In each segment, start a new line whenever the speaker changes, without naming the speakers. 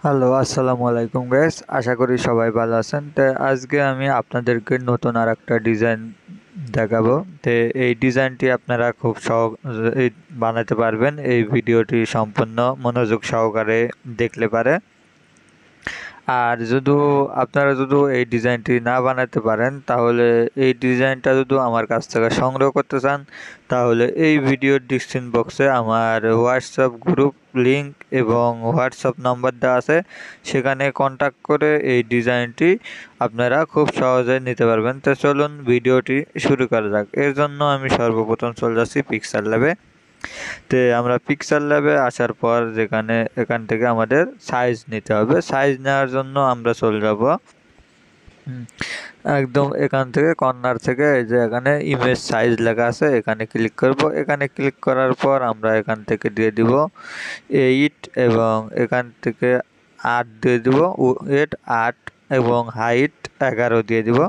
Hello, আসসালামু আলাইকুম guys. আশা করি সবাই ভালো আছেন। তো আজকে আমি আপনাদেরকে নতুন আরেকটা ডিজাইন দেখাবো। তো এই ডিজাইনটি আপনারা খুব সহজেই বানাতে পারবেন। এই ভিডিওটি সম্পূর্ণ মনোযোগ সহকারে দেখলে পারে। আর আপনারা যদি এই ডিজাইনটি না বানাতে পারেন, তাহলে এই ডিজাইনটা যদি আমার কাছ থেকে সংগ্রহ করতে চান, তাহলে এই ভিডিওর ডিসক্রিপশন বক্সে আমার হোয়াটসঅ্যাপ গ্রুপ লিংক এবং হোয়াটসঅ্যাপ নাম্বার দেওয়া আছে। সেখানে কন্ট্যাক্ট করে এই ডিজাইনটি আপনারা খুব সহজে নিতে পারবেন। তো চলুন ভিডিওটি শুরু করা যাক। এর জন্য আমি সর্বপ্রথম চলে যাচ্ছি পিক্সেল ল্যাবে। তো আমরা পিক্সেল ল্যাবে আসার পর এখান থেকে আমাদের সাইজ নিতে হবে। সাইজ নেওয়ার জন্য আমরা চলে যাব একদম এখান থেকে কর্নার থেকে, এই যে এখানে ইমেজ সাইজ লেখা আছে, এখানে ক্লিক করব। এখানে ক্লিক করার পর আমরা এখান থেকে দিয়ে দিব 8 এবং এখান থেকে 8 দিয়ে দিব, 8 এবং হাইট 11 দিয়ে দিব।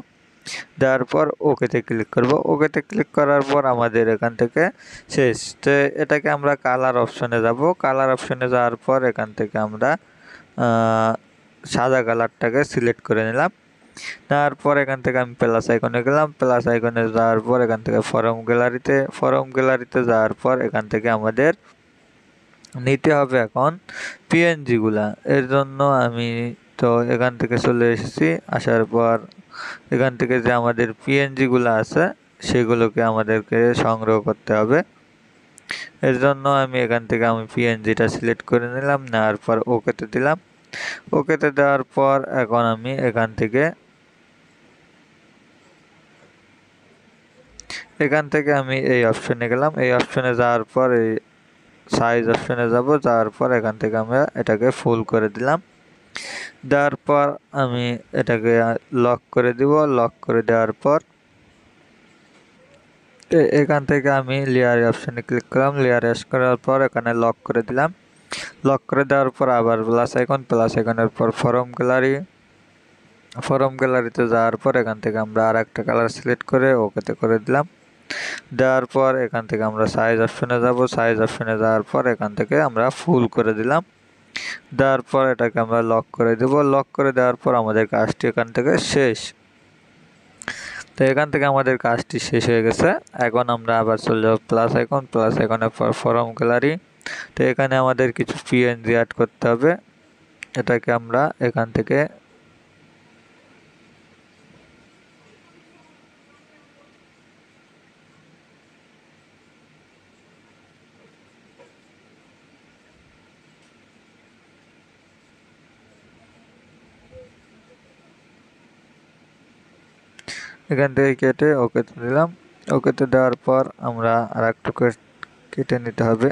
দেওয়ার পর ওকেতে ক্লিক করব। ওকেতে ক্লিক করার পর আমাদের এখান থেকে শেষ। তো এটাকে আমরা কালার অপশনে যাব। কালার অপশনে যাওয়ার পর এখান থেকে আমরা সাদা কালারটাকে সিলেক্ট করে নিলাম। তারপর এখান থেকে আমি প্লাস আইকনে গেলাম। প্লাস আইকনে যাওয়ার পর এখান থেকে ফরম গ্যালারিতে যাওয়ার পর এখান থেকে আমাদের নিতে হবে এখন পিএনজি গুলা। এর জন্য আমি তো এখান থেকে চলে এসেছি। আসার পর এখান থেকে যে আমাদের পিএনজি গুলা আছে, সেগুলোকে আমাদেরকে সংগ্রহ করতে হবে। এর জন্য আমি এখান থেকে পিএনজিটা সিলেক্ট করে নিলাম। নেওয়ার পর ওকেতে দিলাম। ওকেতে দেওয়ার পর এখন আমি এখান থেকে আমি এই অপশনে গেলাম। এই অপশনে যাওয়ার পর এই সাইজ অপশনে যাব। যাওয়ার পর এখান থেকে আমরা এটাকে ফুল করে দিলাম। দেওয়ার পর আমি এটাকে লক করে দিব। লক করে দেওয়ার পর এখান থেকে আমি লেয়ার অপশনে ক্লিক করলাম। লেয়ার এস করার পর এখানে লক করে দিলাম। লক করে দেওয়ার পর আবার প্লাস আইকনের পর ফরম গ্যালারিতে যাওয়ার পর এখান থেকে আমরা আর একটা কালার সিলেক্ট করে ওকেতে করে দিলাম। দেওয়ার পর এখান থেকে আমরা সাইজ অপশনে যাব। সাইজ অপশনে যাওয়ার পর এখান থেকে আমরা ফুল করে দিলাম। দেওয়ার পর এটাকে আমরা লক করে দেব। লক করে দেওয়ার পর আমাদের কাজটি এখান থেকে শেষ। তো এখান থেকে আমাদের কাজটি শেষ হয়ে গেছে। এখন আমরা আবার চলে যাব প্লাস আইকনের পর ফরম গ্যালারি। তো এখানে আমাদের কিছু পিএনজি অ্যাড করতে হবে। এটাকে আমরা এখান থেকে কেটে ওকেতে দিলাম। ওকেতে দেওয়ার পর আমরা আর একটু কেটে নিতে হবে।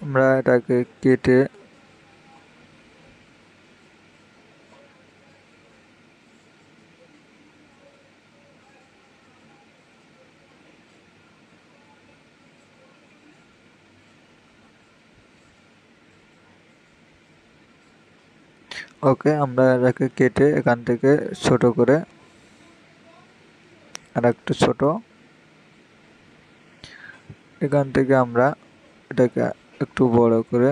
আমরা এটাকে কেটে আমরা এটাকে কেটে এখান থেকে ছোট করে আর একটু ছোট, এখান থেকে আমরা এটাকে একটু বড় করে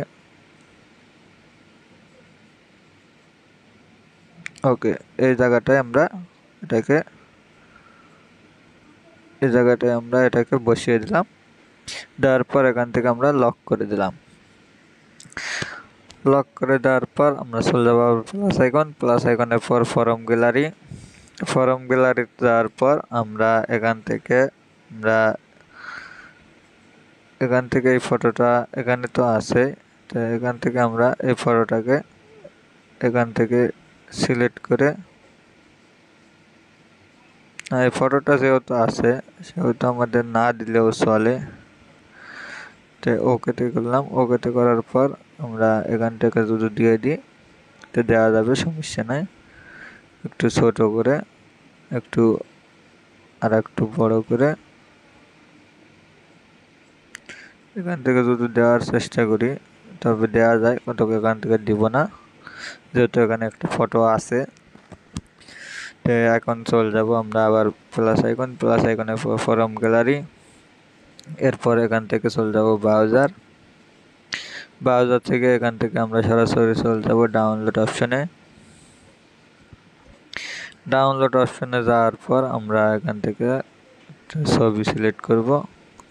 এই জায়গাটায় আমরা এটাকে বসিয়ে দিলাম। দেওয়ার পর এখান থেকে আমরা লক করে দিলাম। লক করে দেওয়ার পর আমরা চলে যাবো প্লাস আইকনের পর ফরম গ্যালারিতে যাওয়ার পর আমরা এখান থেকে এই ফটোটা এখানে তো আছে। তো এখান থেকে আমরা এই ফটোটাকে এখান থেকে সিলেক্ট করে, এই ফটোটা যেহেতু আছে সেহেতু আমাদের না দিলেও চলে। তো ওকেতে করলাম। ওকেতে করার পর আমরা এখান থেকে যদি দিয়ে দিই তো দেওয়া যাবে, সমস্যা নাই। একটু ছোট করে একটু আর একটু বড় করে এখান থেকে যদি দেওয়ার চেষ্টা করি তবে দেওয়া যায়, কত এখান থেকে দিব না যেহেতু এখানে একটা ফটো আছে। তো এখন চলে যাব আমরা আবার প্লাস আইকনে ফরম গ্যালারি, এরপর এখান থেকে চলে যাব ব্রাউজার থেকে এখান থেকে আমরা সরাসরি চলে যাব ডাউনলোড অপশনে যাওয়ার পর আমরা এখান থেকে ছবি সিলেক্ট করব,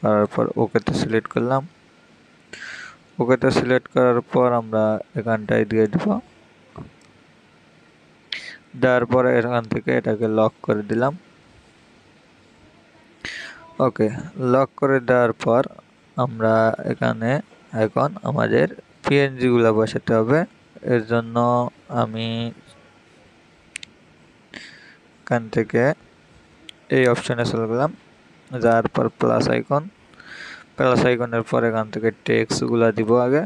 করার পর ওকেতে সিলেক্ট করলাম। ওকেতে সিলেক্ট করার পর আমরা এখানটায় দিয়ে দেব, দেওয়ার পরে এখান থেকে এটাকে লক করে দিলাম। ওকে, লক করে দেওয়ার পর আমরা এখানে এখন আমাদের পিএনজি গুলা বসাতে হবে। এর জন্য আমি এখান থেকে এই অপশনে চলে গেলাম, যাওয়ার পর প্লাস আইকনের পর এখান থেকে টেক্সট গুলা দিব আগে।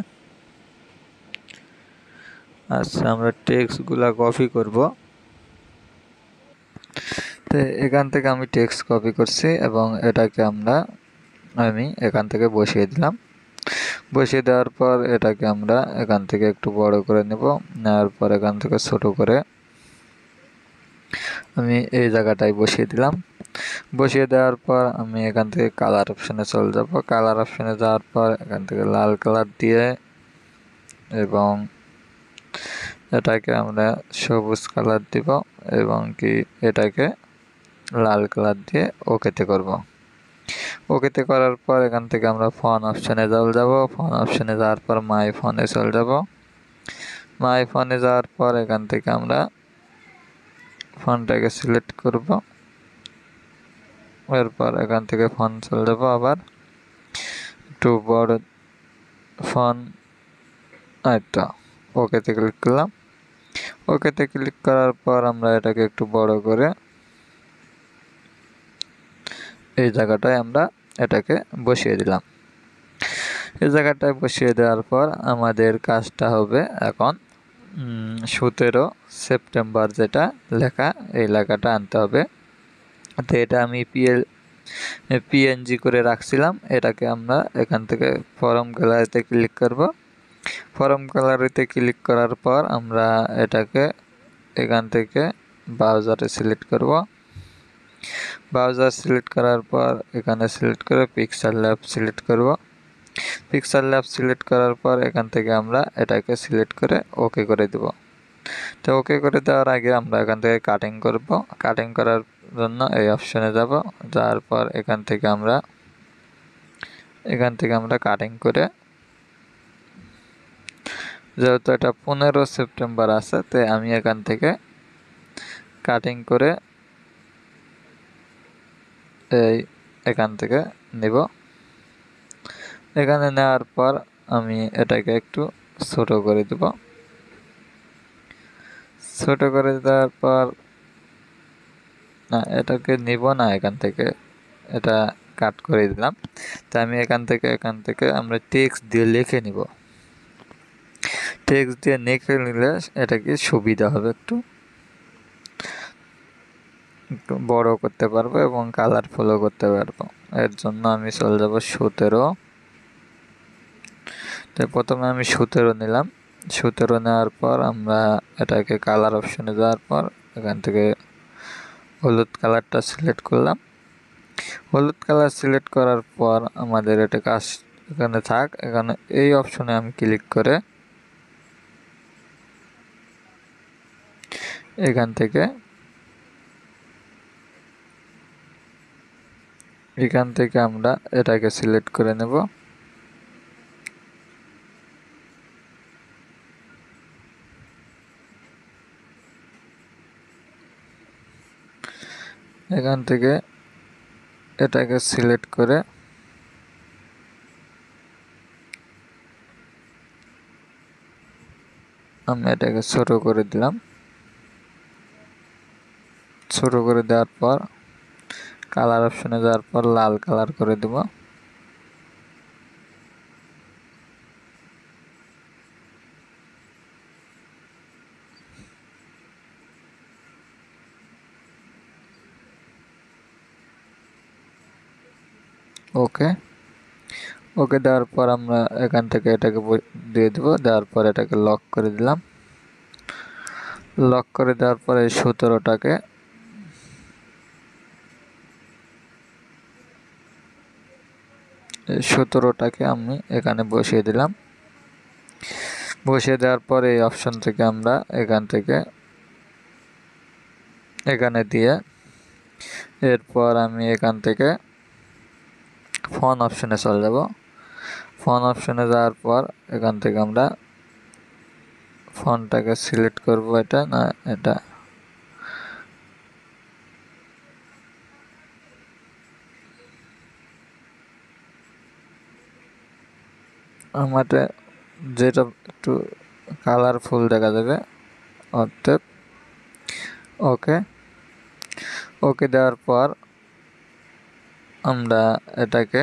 আচ্ছা, আমরা টেক্সট গুলা কপি করব। তো এখান থেকে আমি টেক্সট কপি করছি এবং এটাকে আমি এখান থেকে বসিয়ে দিলাম। বসিয়ে দেওয়ার পর এটাকে আমরা এখান থেকে একটু বড় করে নেব, নেওয়ার পর এখান থেকে ছোট করে আমি এই জায়গাটায় বসিয়ে দিলাম। বসিয়ে দেওয়ার পর আমি এখান থেকে কালার অপশনে চলে যাব। কালার অপশনে যাওয়ার পর এখান থেকে লাল কালার দিয়ে এবং এটাকে আমরা সবুজ কালার দিব এবং কি এটাকে লাল কালার দিয়ে ওকেতে করব। ওকেতে করার পর এখান থেকে আমরা ফোন অপশনে চলে যাব। ফোন অপশনে যাওয়ার পর মাই ফোনে চলে যাব। মাই ফোনে যাওয়ার পর এখান থেকে আমরা ফোনটাকে সিলেক্ট করব। এরপর এখান থেকে ফোন চলে যাব, আবার একটু বড় ফোন, এইটা ওকেতে ক্লিক করলাম। ওকেতে ক্লিক করার পর আমরা এটাকে একটু বড় করে এই জায়গাটায় আমরা এটাকে বসিয়ে দিলাম। এই জায়গাটায় বসিয়ে দেওয়ার পর আমাদের কাজটা হবে এখন 17 সেপ্টেম্বর যেটা লেখা, এই লেখাটা আনতে হবে। তো এটা আমি পিএনজি করে রাখছিলাম। এটাকে আমরা এখান থেকে ফরম গ্যালারিতে ক্লিক করব। ফরম গ্যালারিতে ক্লিক করার পর আমরা এটাকে এখান থেকে ব্রাউজারে সিলেক্ট করব। ব্রাউজার সিলেক্ট করার পর এখানে সিলেক্ট করে পিক্সেল ল্যাব সিলেক্ট করব। পিক্সেল ল্যাব সিলেক্ট করার পর এখান থেকে আমরা এটাকে সিলেক্ট করে ওকে করে দেব। তো ওকে করে দেওয়ার আগে আমরা এখান থেকে কাটিং করব। কাটিং করার জন্য এই অপশনে যাব, যাওয়ার পর এখান থেকে আমরা কাটিং করে, যেহেতু এটা 15 সেপ্টেম্বর আছে তো আমি এখান থেকে কাটিং করে এখান থেকে নিব। এখানে নেওয়ার পর আমি এটাকে একটু ছোট করে দেব। ছোট করে দেওয়ার পর না, এটাকে নিব না, এখান থেকে এটা কাট করে দিলাম। তো আমি এখান থেকে আমরা টেক্সট দিয়ে লিখে নিব। টেক্সট দিয়ে লিখে নিলে এটা কি সুবিধা হবে, একটু বড় করতে পারবো এবং কালারফুলও করতে পারবো। এর জন্য আমি চলে যাব 17। তো প্রথমে আমি 17 নিলাম। 17 নেওয়ার পর আমরা এটাকে কালার অপশনে যাওয়ার পর এখান থেকে হলুদ কালারটা সিলেক্ট করলাম। হলুদ কালার সিলেক্ট করার পর আমাদের এটা কাজ এখানে থাক, এখানে এই অপশনে আমি ক্লিক করে এখান থেকে আমরা এটাকে সিলেক্ট করে নেব। এখান থেকে এটাকে সিলেক্ট করে আমি এটাকে ছোট করে দিলাম। ছোট করে দেওয়ার পর কালার অপশনে যাওয়ার পর লাল কালার করে দেব। ওকে। ওকে দেওয়ার পর আমরা এখান থেকে এটাকে দিয়ে দেবো, দেওয়ার পর এটাকে লক করে দিলাম। লক করে দেওয়ার পর এই 17টাকে আমি এখানে বসিয়ে দিলাম। বসিয়ে দেওয়ার পর এই অপশন থেকে আমরা এখানে দিয়ে এরপর আমি এখান থেকে ফোন অপশনে চলে যাব। ফোন অপশনে যাওয়ার পর এখান থেকে আমরা ফোনটাকে সিলেক্ট করব, এটা না এটা, আমাদের যেটা একটু কালারফুল দেখা যাবে, অর্থাৎ ওকে। ওকে দেওয়ার পর আমরা এটাকে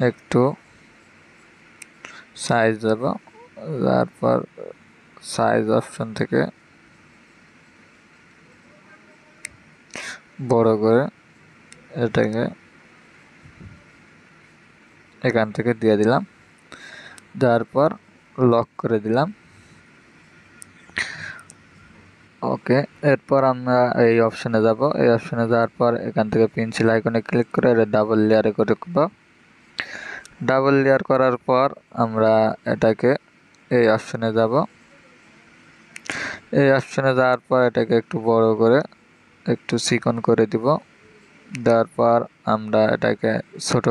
একটু সাইজ দেব, তারপর সাইজ অপশন থেকে বড় করে এটাকে এখান থেকে দিয়ে দিলাম। দেওয়ার পর লক করে দিলাম। ওকে, এরপর আমরা এই অপশনে যাব। এই অপশনে যাওয়ার পর এখান থেকে পেন্সিল আইকনে ক্লিক করে এটা ডাবল লেয়ারে করে দেব। ডাবল লেয়ার করার পর আমরা এটাকে এই অপশনে যাব। এই অপশনে যাওয়ার পর এটাকে একটু বড় করে একটু চিকন করে দিব। দেওয়ার পর আমরা এটাকে ছোট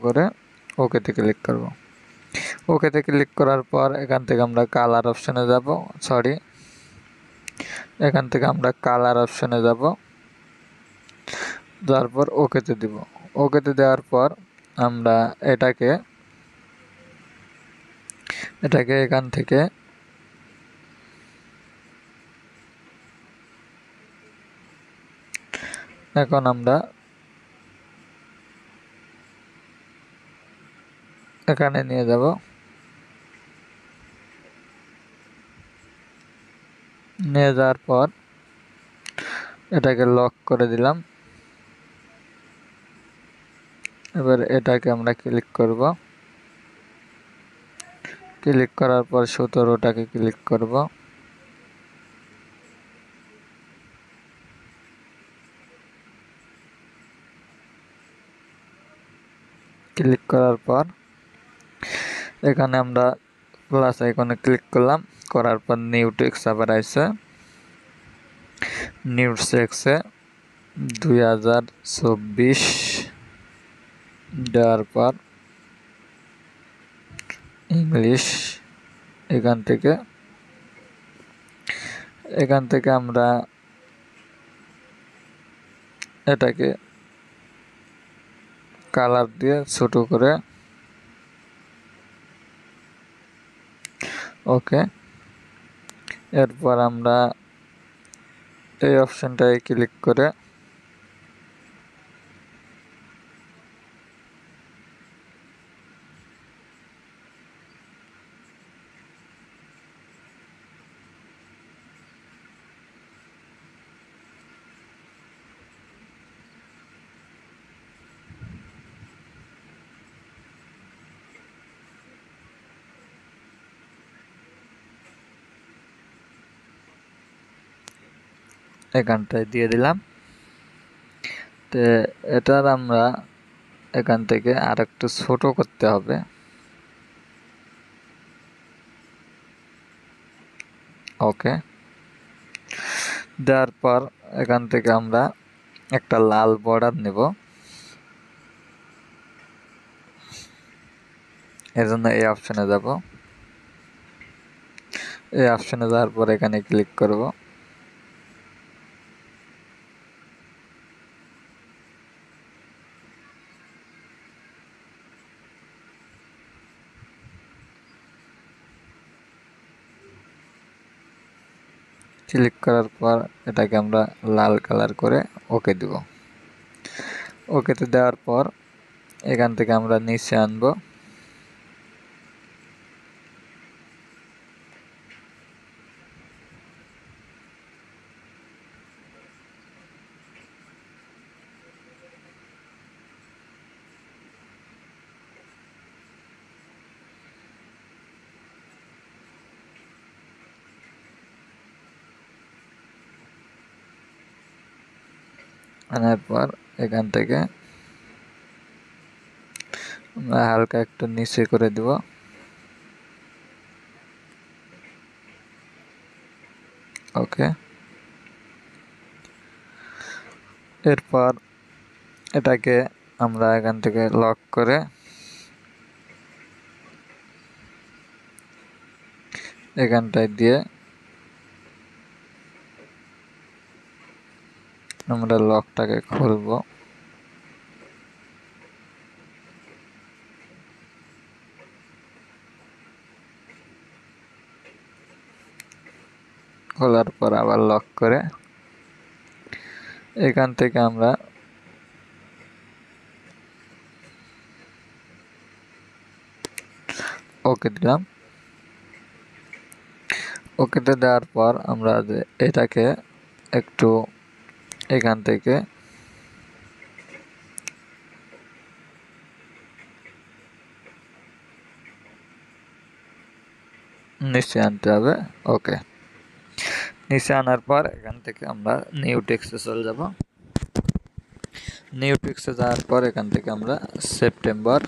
করে ওকেতে ক্লিক করব। ওকেতে ক্লিক করার পর এখান থেকে আমরা কালার অপশনে যাব, এখান থেকে আমরা কালার অপশনে যাব। তারপর ওকেতে দিব। ওকেতে দেওয়ার পর আমরা এটাকে এখান থেকে এখন আমরা এখানে নিয়ে যাব। নিয়ে যাওয়ার পর এটাকে লক করে দিলাম। এবার এটাকে আমরা ক্লিক করব। ক্লিক করার পর 17টাকে ক্লিক করব। ক্লিক করার পর এখানে আমরা প্লাস আইকনে ক্লিক করলাম। করার পর নিউ টেক্সট আবার আসছে, নিউ টেক্সটে 2024 দেওয়ার পর ইংলিশ। এখান থেকে আমরা এটাকে কালার দিয়ে ছোট করে ওকে। এরপর আমরা এই অপশনটায় ক্লিক করে এখানটায় দিয়ে দিলাম। তো এটার আমরা এখান থেকে আর একটু ছোট করতে হবে। ওকে দেওয়ার পর এখান থেকে আমরা একটা লাল বর্ডার নেব। এজন্য এই অপশনে যাব। এই অপশনে যাওয়ার পর এখানে ক্লিক করব। ক্লিক করার পর এটাকে আমরা লাল কালার করে ওকে দিব। ওকেতে দেওয়ার পর এখান থেকে আমরা নিচে আনব। আনার পর এখান থেকে আমরা হালকা একটু নিচে করে দেব। ওকে, এরপর এটাকে আমরা এখান থেকে লক করে এখানটায় দিয়ে আমরা লকটাকে খুলব। খোলার পর আবার লক করে এখান থেকে আমরা ওকে দিলাম। ওকেতে দেওয়ার পর আমরা এটাকে একটু এখান থেকে নিচে আনতে হবে। ওকে, নিচে আনার পর এখান থেকে আমরা নিউ টেক্সটে চলে যাব। নিউ টেক্সটে যাওয়ার পর এখান থেকে আমরা সেপ্টেম্বর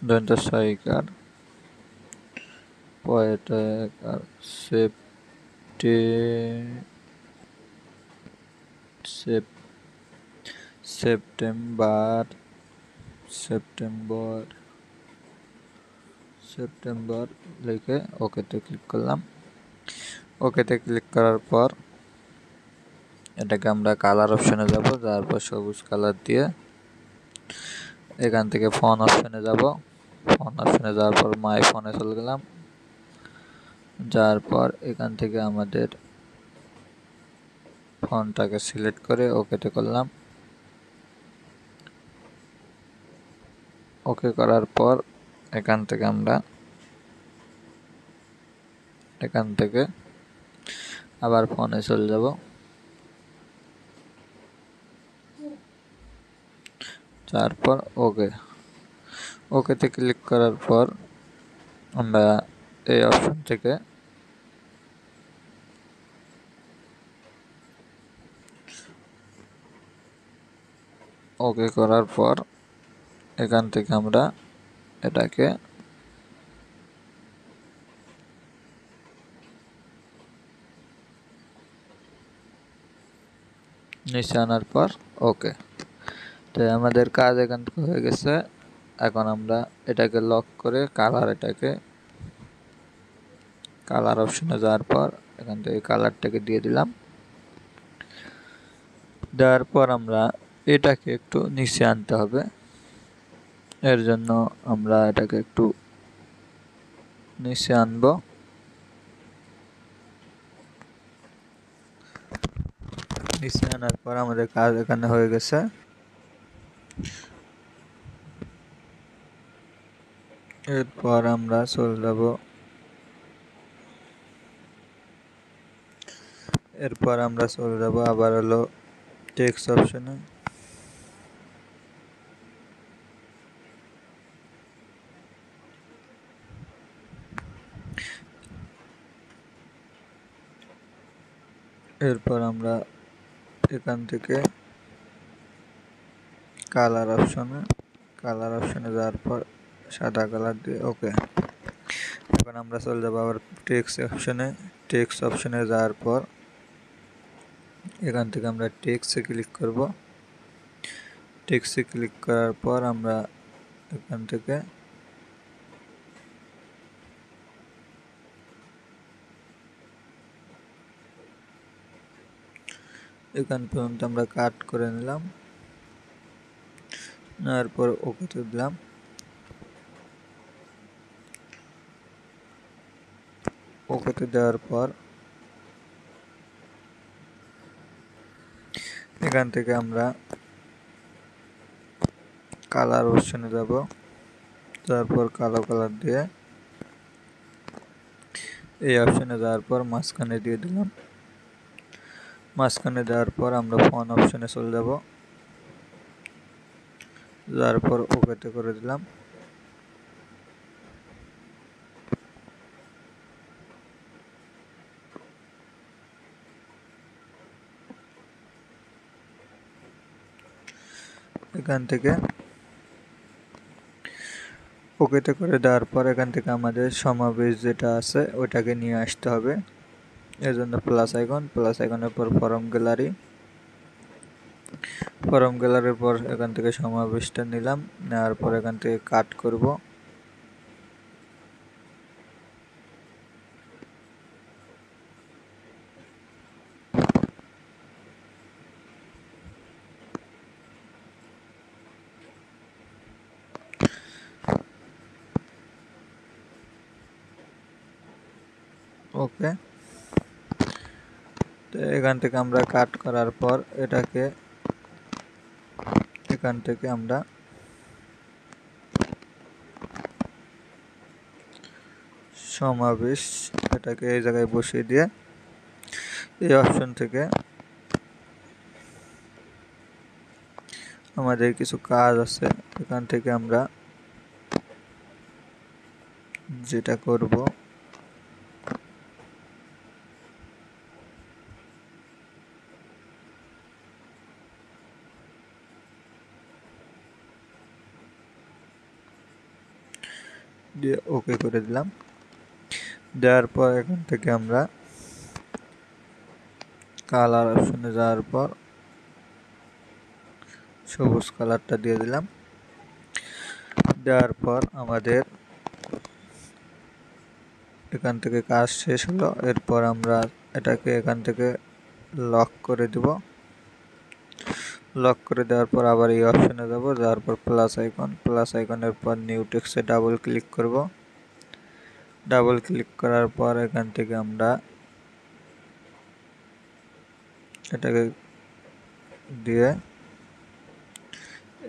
দন্ত সহায়িকার পয়েটাকার সেপ্টেম্বর সেপ্টেম্বর লিখে ওকেতে ক্লিক করলাম। ওকেতে ক্লিক করার পর এটাকে আমরা কালার অপশনে যাব, যাওয়ার পর সবুজ কালার দিয়ে এখান থেকে ফোন অপশনে যাব। ফোন অপশনে যাওয়ার পর মাই ফোনে চলে গেলাম। যাওয়ার পর এখান থেকে আমাদের ফোনটাকে সিলেক্ট করে ওকেতে করলাম। ওকে করার পর এখান থেকে আমরা এখান থেকে আবার ফোনে চলে যাব। তারপর ওকেতে ক্লিক করার পর আমরা এই অপশন থেকে ওকে করার পর এখান থেকে আমরা এটাকে নিচে আনার পর ওকে, তো আমাদের কাজ এখান থেকে হয়ে গেছে। এখন আমরা এটাকে লক করে কালার অপশনে যাওয়ার পর এখান থেকে কালারটাকে দিয়ে দিলাম। দেওয়ার পর আমরা এটাকে একটু নিচে আনতে হবে। এর জন্য আমরা এটাকে একটু নিচে আনব। নিচে আনার পর আমাদের কাজ এখানে হয়ে গেছে। এরপর আমরা চলে যাব আবার হলো টেক্সট অপশনে। এরপর আমরা এখান থেকে কালার অপশনে যাওয়ার পর সাদা কালার দিয়ে ওকে। এখন আমরা চলে যাব আবার টেক্সট অপশনে যাওয়ার পর এখান থেকে আমরা টেক্সটে ক্লিক করব। টেক্সটে ক্লিক করার পর আমরা এখান থেকে এখান পর্যন্ত আমরা কাট করে নিলাম। নেওয়ার পর ওকেতে দিলাম। ওকেতে দেওয়ার পর এখান থেকে আমরা কালার অপশনে যাব। তারপর কালো কালার দিয়ে এই অপশনে যাওয়ার পর মাঝখানে দিয়ে দিলাম। মাঝখানে দেওয়ার পর আমরা ফোন অপশনে চলে যাব, যাওয়ার পর ওকেতে করে দিলাম। এখান থেকে ওকেতে করে দেওয়ার পর এখান থেকে আমাদের সমাবেশ যেটা আছে ওইটাকে নিয়ে আসতে হবে। এজন্য প্লাস আইকনের পর ফরম গ্যালারির পর এখান থেকে সমাবেশটা নিলাম, নেওয়ার পর এখান থেকে কাট করব। ওকে, তো এখান থেকে আমরা কাট করার পর এটাকে এখান থেকে আমরা সমাবেশ এটাকে এই জায়গায় বসিয়ে দিয়ে এই অপশন থেকে আমাদের কিছু কাজ আছে। এখান থেকে আমরা যেটা করব দিয়ে ওকে করে দিলাম। দেওয়ার পর এখান থেকে আমরা কালার অপশনে যাওয়ার পর সবুজ কালারটা দিয়ে দিলাম। দেওয়ার পর আমাদের এখান থেকে কাজ শেষ হলো। এরপর আমরা এটাকে এখান থেকে লক করে দিব। লক করে দেওয়ার পর আবার এই অপশনে যাব, যাওয়ার পর প্লাস আইকনের পর নিউ টেক্সটে ডাবল ক্লিক করব। ডাবল ক্লিক করার পর এখান থেকে আমরা এটাকে দিয়ে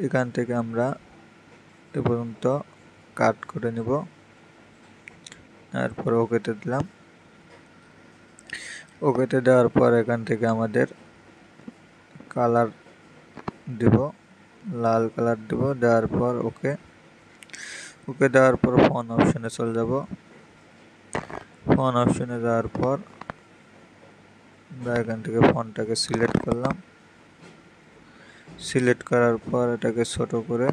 এখান থেকে আমরা এ পর্যন্ত কাট করে নিব। তারপর ওকেতে দিলাম। ওকেতে দেওয়ার পর এখান থেকে আমাদের কালার দিব, লাল কালার দিব। দেওয়ার পর ওকে দেওয়ার পর ফোন অপশনে চলে যাব। ফোন অপশনে যাওয়ার পর আমরা এখান থেকে ফোনটাকে সিলেক্ট করলাম। সিলেক্ট করার পর এটাকে ছোট করে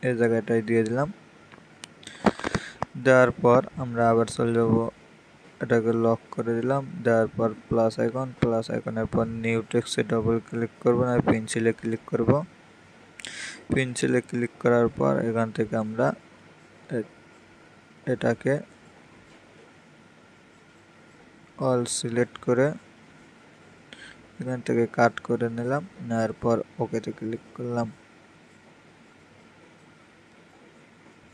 এই জায়গাটায় দিয়ে দিলাম। দেওয়ার পর আমরা আবার চলে যাব, এটাকে লক করে দিলাম। দেওয়ার পর প্লাস আইকনের পর নিউ টেক্সটে ডবল ক্লিক করব, না পেন্সিলে ক্লিক করব। পেন্সিলে ক্লিক করার পর এখান থেকে আমরা এটাকে অল সিলেক্ট করে এখান থেকে কাট করে নিলাম। নেওয়ার পর ওকেতে ক্লিক করলাম।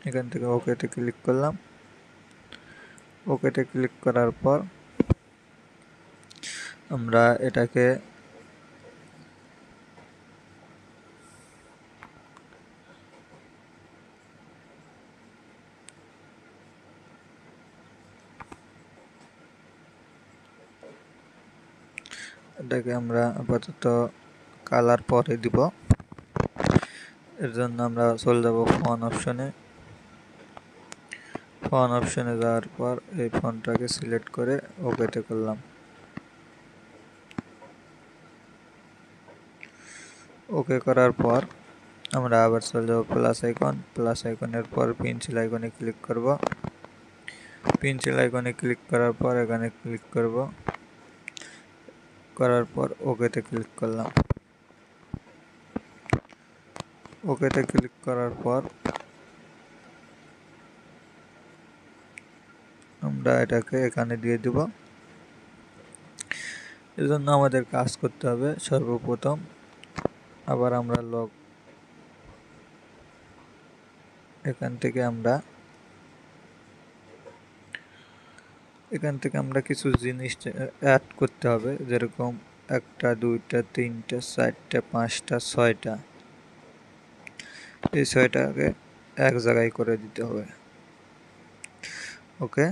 এখান থেকে ওকেতে ক্লিক করলাম। ওকেতে ক্লিক করার পর আমরা এটাকে আমরা আপাতত কালার পরে দিব। এর জন্য আমরা চলে যাব ফোন অপশনে। ফোন অপশনে যাওয়ার পর এই ফোনটাকে সিলেক্ট করে ওকেতে করলাম। ওকে করার পর আমরা আবার চলে যাব প্লাস আইকনের পর পেন্সিল আইকনে ক্লিক করব। পেন্সিল আইকনে ক্লিক করার পর এখানে ক্লিক করব। করার পর ওকেতে ক্লিক করলাম। ওকেতে ক্লিক করার পর আমরা এটাকে এখানে দিয়ে দিব। এজন্য আমাদের কাজ করতে হবে সর্বপ্রথম আবার আমরা এখান থেকে আমরা কিছু জিনিস অ্যাড করতে হবে, যেরকম 1টা 2টা 3টা 4টা 5টা 6টা, এই 6টাকে এক জায়গায় করে দিতে হবে। ওকে,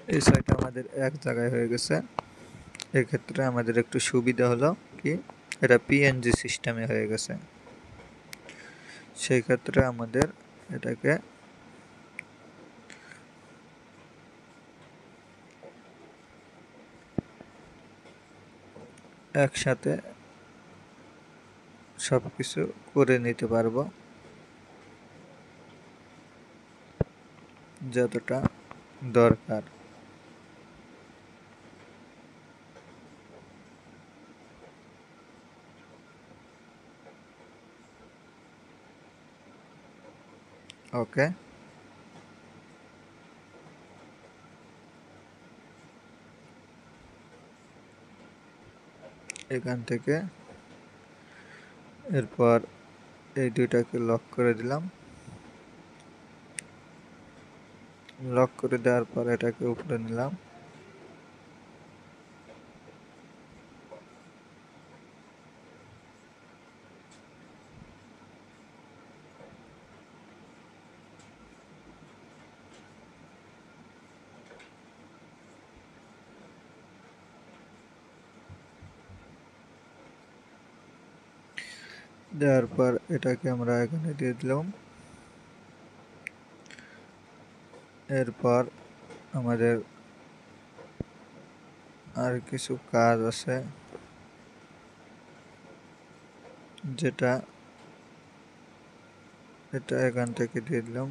এই ছয়টা আমাদের এক জায়গায় হয়ে গেছে। এক্ষেত্রে আমাদের একটু সুবিধা হলো কি, এটা পিএনজি সিস্টেমে হয়ে গেছে। সেই ক্ষেত্রে আমাদের এটাকে একসাথে সব কিছু করে নিতে পারবো যতটা দরকার। ওকে, এখান থেকে এরপর এই দুইটাকে লক করে দিলাম। লক করে দেওয়ার পর এটাকে উপরে নিলাম। দেওয়ার পর এটাকে আমরা এখানে দিয়ে দিলাম। এরপর আমাদের আর কিছু কাজ আছে, যেটা এটা এখান থেকে দিয়ে দিলাম।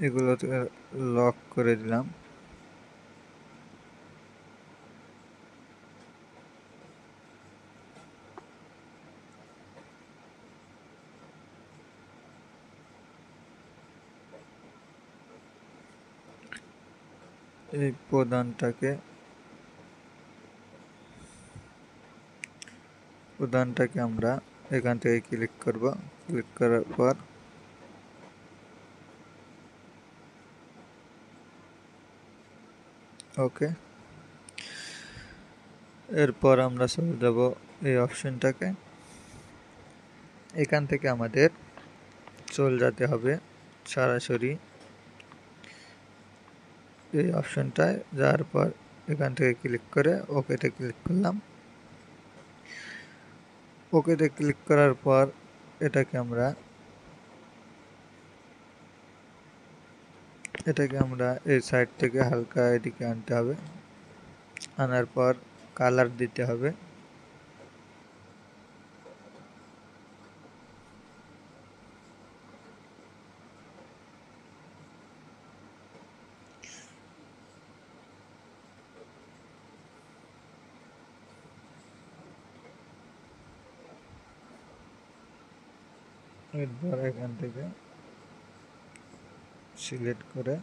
এগুলোতে লক করে দিলাম। এই প্রধানটাকে আমরা এখান থেকে ক্লিক করব। ক্লিক করার পর ওকে, এরপর আমরা চলে যাব এই অপশনটাকে। এখান থেকে আমাদের চলে যেতে হবে সরাসরি এই অপশনটায়। যাওয়ার পর এখান থেকে ক্লিক করে ওকেতে ক্লিক করলাম। ওকেতে ক্লিক করার পর এটাকে আমরা এই সাইড থেকে হালকা এদিকে আনতে হবে। আনার পর কালার দিতে হবে। এরপর এখান থেকে সিলেক্ট করে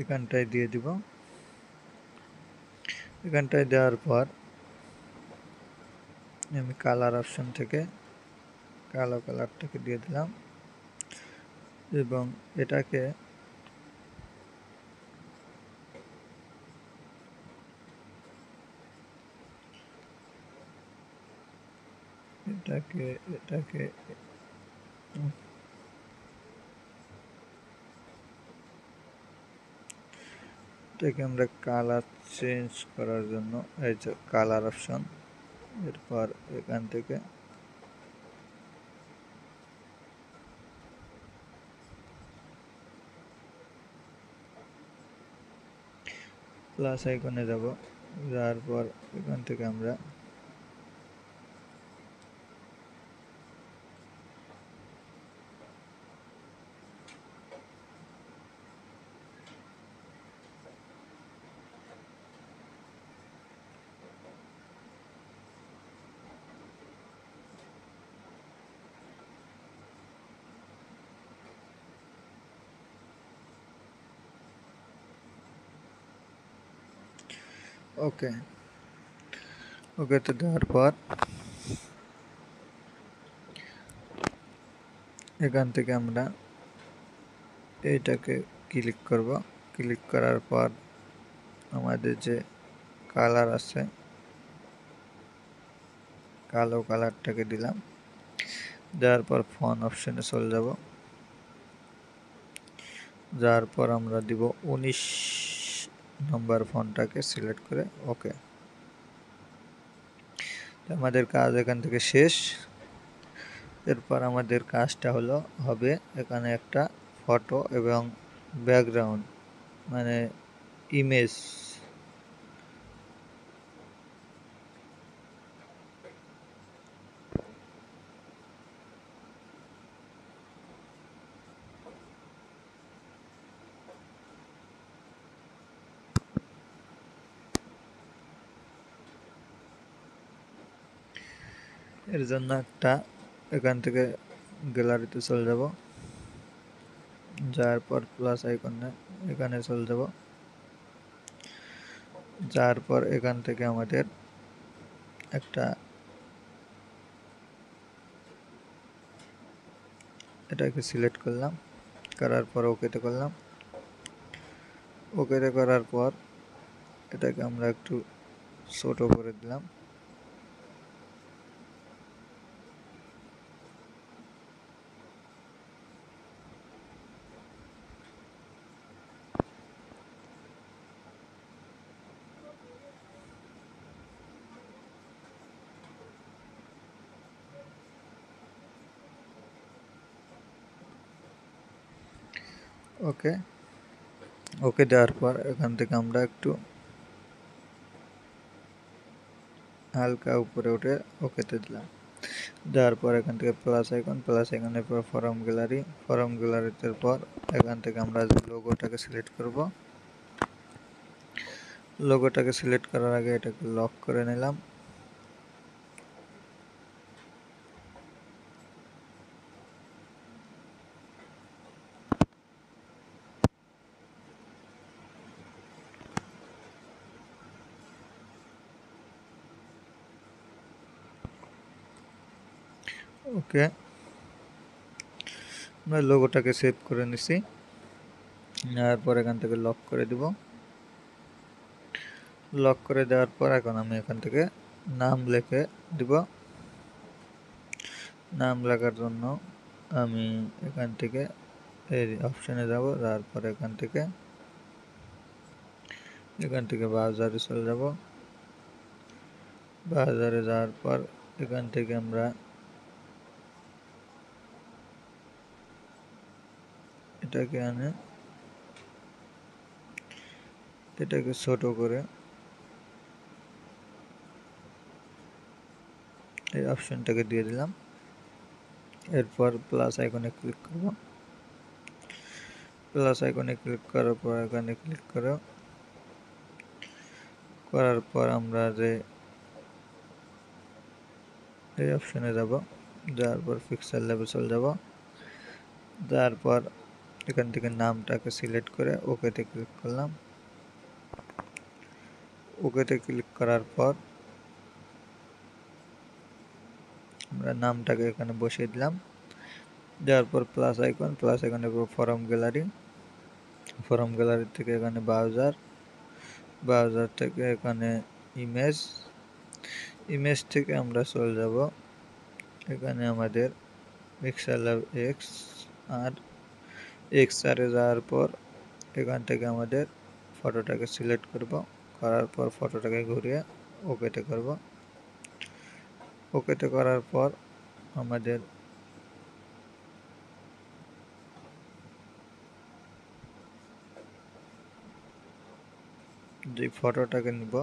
এখানটায় দিয়ে দিব। এখানটায় দেওয়ার পর আমি কালার অপশন থেকে কালো কালারটাকে দিয়ে দিলাম এবং এটাকে এটাকে এটাকে এটাকে আমরা কালার চেঞ্জ করার জন্য এই যে কালার অপশন, এরপর এখান থেকে প্লাস আইকনে যাব। যাওয়ার পর এখান থেকে আমরা ওকেতে দেওয়ার পর এখান থেকে আমরা এইটাকে ক্লিক করব। ক্লিক করার পর আমাদের যে কালার আছে কালো কালারটাকে দিলাম। দেওয়ার পর ফন্ট অপশনে চলে যাব। যার পর আমরা দিব 19 নম্বর ফন্টটাকে সিলেক্ট করে ওকে। আমাদের কাজ এখান থেকে শেষ। এরপর আমাদের কাজটা হবে এখানে একটা ফটো এবং ব্যাকগ্রাউন্ড মানে ইমেজ এর জন্য একটা এখান থেকে গ্যালারিতে চলে যাব। যার পর প্লাস আইকনে এখানে চলে যাব। যার পর এখান থেকে আমাদের একটা এটাকে সিলেক্ট করলাম, করার পর ওকেতে করলাম। ওকেতে করার পর এটাকে আমরা একটু ছোট করে দিলাম। ওকে ওকে দেওয়ার পর এখান থেকে আমরা একটু হালকা উপরে উঠে ওকেতে দিলাম। দেওয়ার পর এখান থেকে প্লাস আইকনের পর ফর্ম গ্যালারিতে পর এখান থেকে আমরা লোগোটাকে সিলেক্ট করব। লোগোটাকে সিলেক্ট করার আগে এটাকে লক করে নিলাম। ওকে, আমরা লোগোটাকে সেভ করে নিছি। নেওয়ার পর এখান থেকে লক করে দিব। লক করে দেওয়ার পর এখন আমি এখান থেকে নাম লিখে দিব। নাম লেখার জন্য আমি এখান থেকে এই অপশনে যাব। তারপর এখান থেকে ব্রাউজারে চলে যাব। ব্রাউজারে যাওয়ার পর এখান থেকে আমরা এটাকে ছোট করে এই অপশনটাকে দিয়ে দিলাম। এরপর প্লাস আইকনে ক্লিক করব। প্লাস আইকনে ক্লিক করার পর এখানে ক্লিক করার পর আমরা যে এই অপশনে যাব। যাওয়ার পর পিক্সেল লেভেল চলে যাব। যাওয়ার পর এখান থেকে নামটাকে সিলেক্ট করে ওকেতে ক্লিক করলাম। ওকেতে ক্লিক করার পর আমরা নামটাকে এখানে বসিয়ে দিলাম। দেওয়ার পর প্লাস আইকনের উপর ফর্ম গ্যালারি থেকে এখানে ব্রাউজার থেকে এখানে ইমেজ থেকে আমরা চলে যাব এখানে আমাদের পিক্সেল এক্সআরে যাওয়ার পর এখান থেকে আমাদের ফটোটাকে সিলেক্ট করব। করার পর ফটোটাকে ঘুরিয়ে ওকেতে করব। ওকেতে করার পর আমাদের যে ফটোটাকে নিব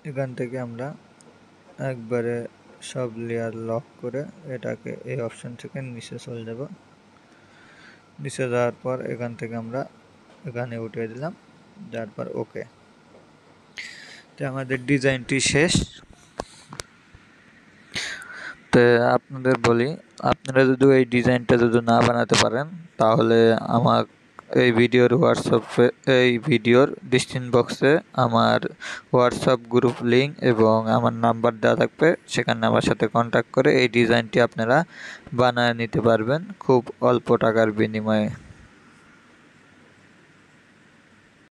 এখান থেকে আমরা একবারে সব লেয়ার লক করে এটাকে এই অপশন থেকে নিচে চলে যাব। নিচে যাওয়ার পর এখান থেকে আমরা এখানে উঠিয়ে দিলাম। তারপর ওকে। তো আমাদের ডিজাইনটি শেষ। তো আপনাদের বলি, আপনারা যদি এই ডিজাইনটা যদি না বানাতে পারেন তাহলে এই ভিডিওর ডিসক্রিপশন বক্সে আমার হোয়াটসঅ্যাপ গ্রুপ লিঙ্ক এবং আমার নাম্বার দেওয়া থাকবে, সেখানে আমার সাথে কন্ট্যাক্ট করে এই ডিজাইনটি আপনারা বানিয়ে নিতে পারবেন খুব অল্প টাকার বিনিময়ে।